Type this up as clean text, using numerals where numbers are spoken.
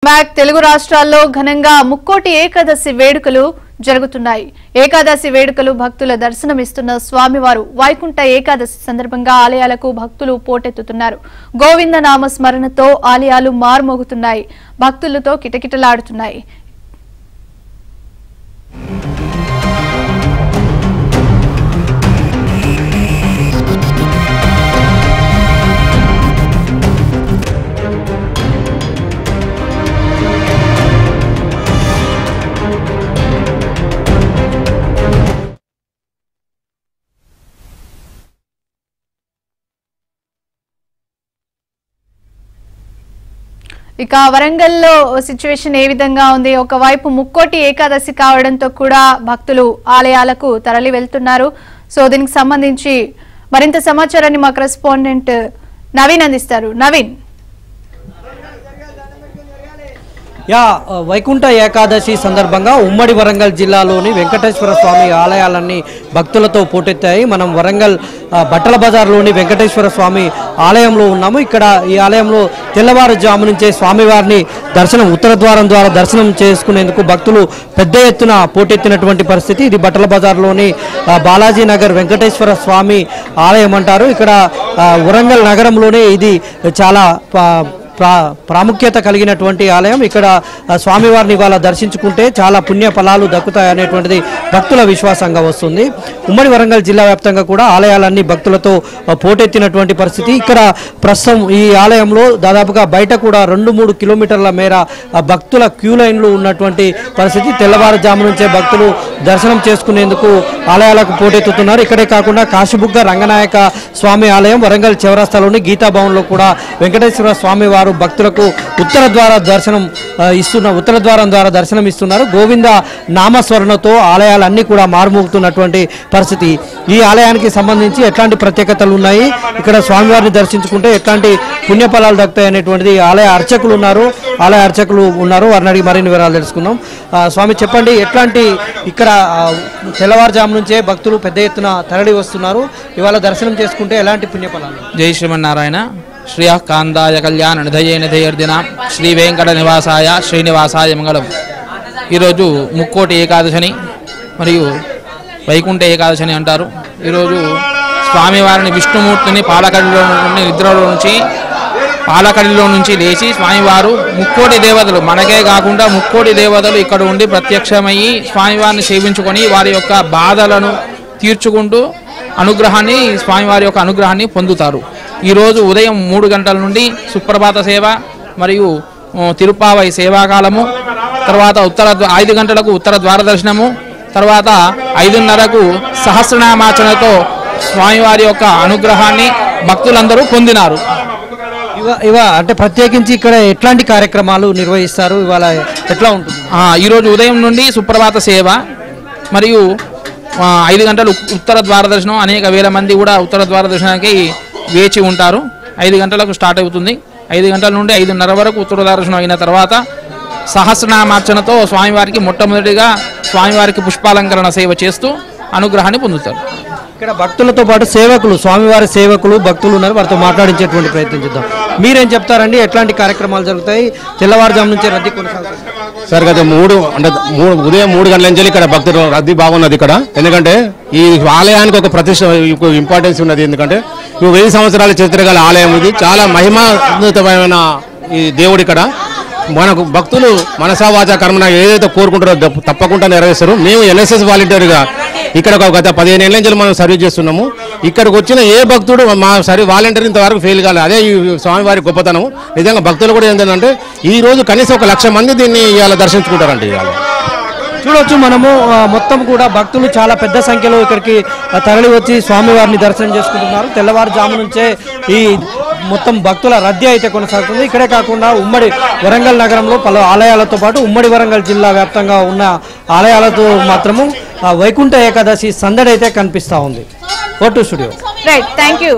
Back Telugu రాష్ట్రాల్లో ఘనంగా ముక్కోటి ఏకాదశి వేడుకలు జరుగుతున్నాయి. ఏకాదశి వేడుకలు భక్తుల దర్శనమిస్తున్న స్వామివారు వైకుంఠ ఏకాదశి సందర్భంగా ఆలయాలకు భక్తులు పోటెత్తుతున్నారు. గోవింద నామ స్మరణతో ఆలయాలు మార్మోగుతున్నాయి, భక్తులతో కిటకిటలాడుతున్నాయి. ఇక వరంగల్లో సిచ్యువేషన్ ఏ విధంగా ఉంది? ఒకవైపు ముక్కోటి ఏకాదశి కావడంతో కూడా భక్తులు ఆలయాలకు తరలి వెళ్తున్నారు. సో దీనికి సంబంధించి మరింత సమాచారాన్ని మా కరెస్పాండెంట్ నవీన్ అందిస్తారు. నవీన్, వైకుంఠ ఏకాదశి సందర్భంగా ఉమ్మడి వరంగల్ జిల్లాలోని వెంకటేశ్వర స్వామి ఆలయాలన్నీ భక్తులతో పోటెత్తాయి. మనం వరంగల్ బట్టల బజార్లోని వెంకటేశ్వర స్వామి ఆలయంలో ఉన్నాము. ఇక్కడ ఈ ఆలయంలో తెల్లవారుజాము నుంచే స్వామివారిని ఉత్తర ద్వారం ద్వారా దర్శనం చేసుకునేందుకు భక్తులు పెద్ద ఎత్తున పోటెత్తినటువంటి పరిస్థితి. ఇది బట్టల బజార్లోని బాలాజీ నగర్ వెంకటేశ్వర స్వామి ఆలయం అంటారు. ఇక్కడ వరంగల్ నగరంలోనే ఇది చాలా ప్రాముఖ్యత కలిగినటువంటి ఆలయం. ఇక్కడ స్వామివారిని ఇవాళ దర్శించుకుంటే చాలా పుణ్య ఫలాలు దక్కుతాయి అనేటువంటిది భక్తుల విశ్వాసంగా వస్తుంది. ఉమ్మడి వరంగల్ జిల్లా వ్యాప్తంగా కూడా ఆలయాలన్నీ భక్తులతో పోటెత్తినటువంటి పరిస్థితి. ఇక్కడ ప్రస్తుతం ఈ ఆలయంలో దాదాపుగా బయట కూడా 2-3 కిలోమీటర్ల మేర భక్తుల క్యూ లైన్లు ఉన్నటువంటి పరిస్థితి. తెల్లవారుజాము నుంచే భక్తులు దర్శనం చేసుకునేందుకు ఆలయాలకు పోటెత్తుతున్నారు. ఇక్కడే కాకుండా కాశీబుగ్గ రంగనాయక స్వామి ఆలయం వరంగల్ చౌరస్తాలోని గీతా భవన్లో కూడా వెంకటేశ్వర స్వామి వారు భక్తులకు ఉత్తర ద్వారం ద్వారా దర్శనం ఇస్తున్నారు. గోవింద నామస్మరణతో ఆలయాలన్నీ కూడా మారుమోగుతున్నటువంటి పరిస్థితి. ఈ ఆలయానికి సంబంధించి ఎట్లాంటి ప్రత్యేకతలు ఉన్నాయి, ఇక్కడ స్వామివారిని దర్శించుకుంటే ఎట్లాంటి పుణ్యఫలాలు దక్కుతాయి అనేటువంటిది ఆలయ అర్చకులు ఉన్నారు. వారిని అడిగి మరిన్ని వివరాలు తెలుసుకుందాం. స్వామి, చెప్పండి, ఎట్లాంటి ఇక్కడ తెల్లవారుజాము నుంచే భక్తులు పెద్ద ఎత్తున తరలి వస్తున్నారు, ఇవాళ దర్శనం చేసుకుంటే ఎలాంటి పుణ్యఫలాలు? జై శ్రీమన్నారాయణ. శ్రీయ కాందాయ కళ్యాణ నిధయే నిధయర్దిన శ్రీ వెంకట నివాసాయ శ్రీనివాసాయ మంగళం. ఈరోజు ముక్కోటి ఏకాదశిని మరియు వైకుంఠ ఏకాదశిని అంటారు. ఈరోజు స్వామివారిని విష్ణుమూర్తిని పాలకడిలో నుంచి లేచి స్వామివారు ముక్కోటి దేవతలు, మనకే కాకుండా ముక్కోటి దేవతలు ఇక్కడ ఉండి ప్రత్యక్షమయ్యి స్వామివారిని సేవించుకొని వారి యొక్క బాధలను తీర్చుకుంటూ స్వామివారి యొక్క అనుగ్రహాన్ని పొందుతారు. ఈరోజు ఉదయం 3 గంటల నుండి సుప్రభాత సేవ మరియు తిరుపావై సేవాకాలము, తర్వాత 5 గంటలకు ఉత్తర ద్వార దర్శనము, తర్వాత 5:30కు సహస్రనామార్చనతో స్వామివారి యొక్క అనుగ్రహాన్ని భక్తులందరూ పొందినారు. అంటే ప్రత్యేకించి ఇక్కడ ఎట్లాంటి కార్యక్రమాలు నిర్వహిస్తారు, ఇవాళ ఎట్లా ఉంటుంది? ఈరోజు ఉదయం నుండి సుప్రభాత సేవ మరియు 5 గంటలు ఉత్తర ద్వార దర్శనం. అనేక వేల మంది కూడా ఉత్తర ద్వార దర్శనానికి వేచి ఉంటారు. 5 గంటలకు స్టార్ట్ అవుతుంది. 5 గంటల నుండి 5:30 వరకు ఉత్తర ద్వార దర్శనం అయిన తర్వాత సహస్రనామార్చనతో స్వామివారికి మొట్టమొదటిగా స్వామివారికి పుష్పాలంకరణ సేవ చేస్తూ అనుగ్రహాన్ని పొందుతారు. ఇక్కడ భక్తులతో పాటు స్వామివారి సేవకులు భక్తులు ఉన్నారు, వారితో మాట్లాడించేటువంటి ప్రయత్నం చేద్దాం. మీరేం చెప్తారండి, ఎట్లాంటి కార్యక్రమాలు జరుగుతాయి? తెల్లవారుజాము నుంచి రద్దీ కొనసాగుతుంది సార్. గత ఉదయం 3 గంటల నుంచి ఇక్కడ భక్తులు రద్దీ బాగున్నది ఇక్కడ. ఎందుకంటే ఈ ఆలయానికి ఒక ప్రతిష్ట ఇంపార్టెన్స్ ఉన్నది. ఎందుకంటే 1000 సంవత్సరాల చరిత్ర గల ఆలయం ఇది. చాలా మహిమాన్వితమైన ఈ దేవుడు ఇక్కడ. మనకు భక్తులు మనసా వాచా కర్మన ఏదైతే కోరుకుంటారో తప్పకుండా నెరవేరుస్తారు. మేము NSS వాలంటీర్గా ఇక్కడ గత 15 ఏళ్ళ నుంచి మనం సర్వీస్ చేస్తున్నాము. ఇక్కడికి వచ్చిన ఏ భక్తుడు మా వాలంటీర్ ఇంతవరకు ఫెయిల్ కాలేదు. అదే ఈ స్వామివారి గొప్పతనం. నిజంగా భక్తులు కూడా ఏంటంటే ఈ రోజు కనీసం 1,00,000 మంది దీన్ని ఇవాళ దర్శించుకుంటారండి. ఇవాళ చూడొచ్చు మనము, మొత్తం కూడా భక్తులు చాలా పెద్ద సంఖ్యలో ఇక్కడికి తరలి వచ్చి స్వామివారిని దర్శనం చేసుకుంటున్నారు. తెల్లవారుజాము నుంచే ఈ మొత్తం భక్తుల రద్దీ అయితే కొనసాగుతుంది. ఇక్కడే కాకుండా ఉమ్మడి వరంగల్ నగరంలో పలు ఆలయాలతో పాటు ఉమ్మడి వరంగల్ జిల్లా వ్యాప్తంగా ఉన్న ఆలయాలతో మాత్రము వైకుంఠ ఏకాదశి సందడి అయితే కనిపిస్తూ ఉంది. Vote studio. Right, thank you.